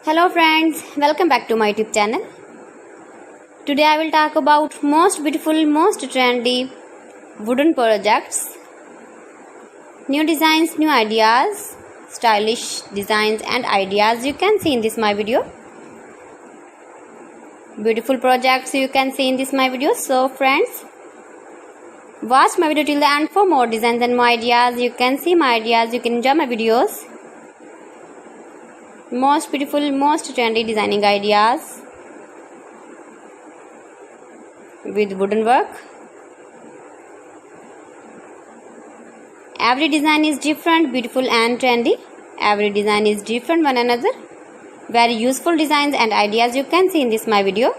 Hello friends, welcome back to my YouTube channel. Today I will talk about most beautiful, most trendy wooden projects, new designs, new ideas, stylish designs and ideas you can see in this my video. Beautiful projects you can see in this my video. So friends, watch my video till the end for more designs and more ideas. You can see my ideas, you can enjoy my videos. Most beautiful, most trendy designing ideas with wooden work. Every design is different, beautiful and trendy. Every design is different one another. Very useful designs and ideas you can see in this my video.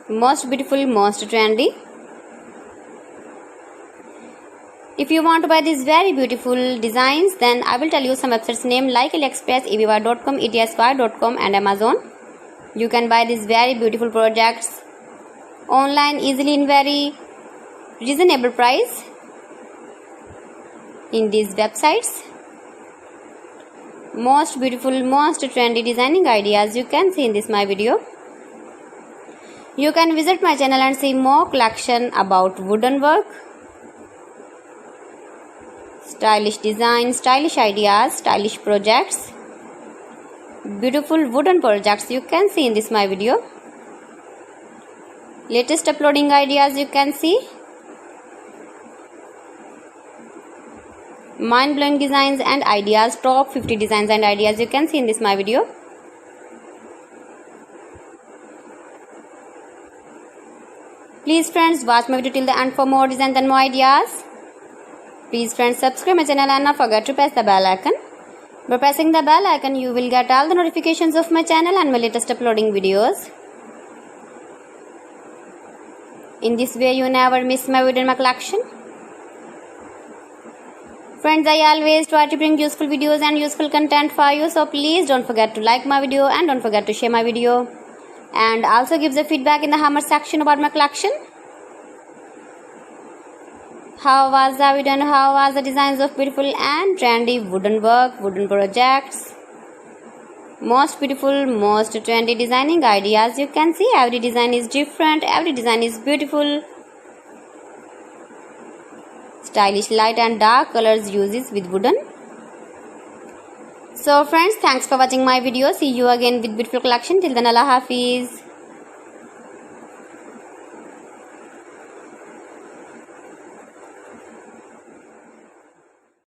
Most beautiful, most trendy. If you want to buy these very beautiful designs, then I will tell you some websites name like AliExpress, eBay.com, etsy.com and Amazon. You can buy these very beautiful projects online easily in very reasonable price in these websites. Most beautiful, most trendy designing ideas you can see in this my video. You can visit my channel and see more collection about wooden work, stylish design, stylish ideas, stylish projects, beautiful wooden projects you can see in this my video. Latest uploading ideas you can see. Mind-blowing designs and ideas, top 50 designs and ideas you can see in this my video. Please friends, watch my video till the end for more designs and more ideas. Please friends, subscribe my channel and not forget to press the bell icon. By pressing the bell icon, you will get all the notifications of my channel and my latest uploading videos. In this way, you never miss my video in my collection. Friends, I always try to bring useful videos and useful content for you. So please don't forget to like my video and don't forget to share my video. And also give the feedback in the comment section about my collection. How was the video and how was the designs of beautiful and trendy wooden work, wooden projects? Most beautiful, most trendy designing ideas you can see. Every design is different, every design is beautiful. Stylish light and dark colors uses with wooden. So friends, thanks for watching my video. See you again with beautiful collection. Till then, Allah Hafiz.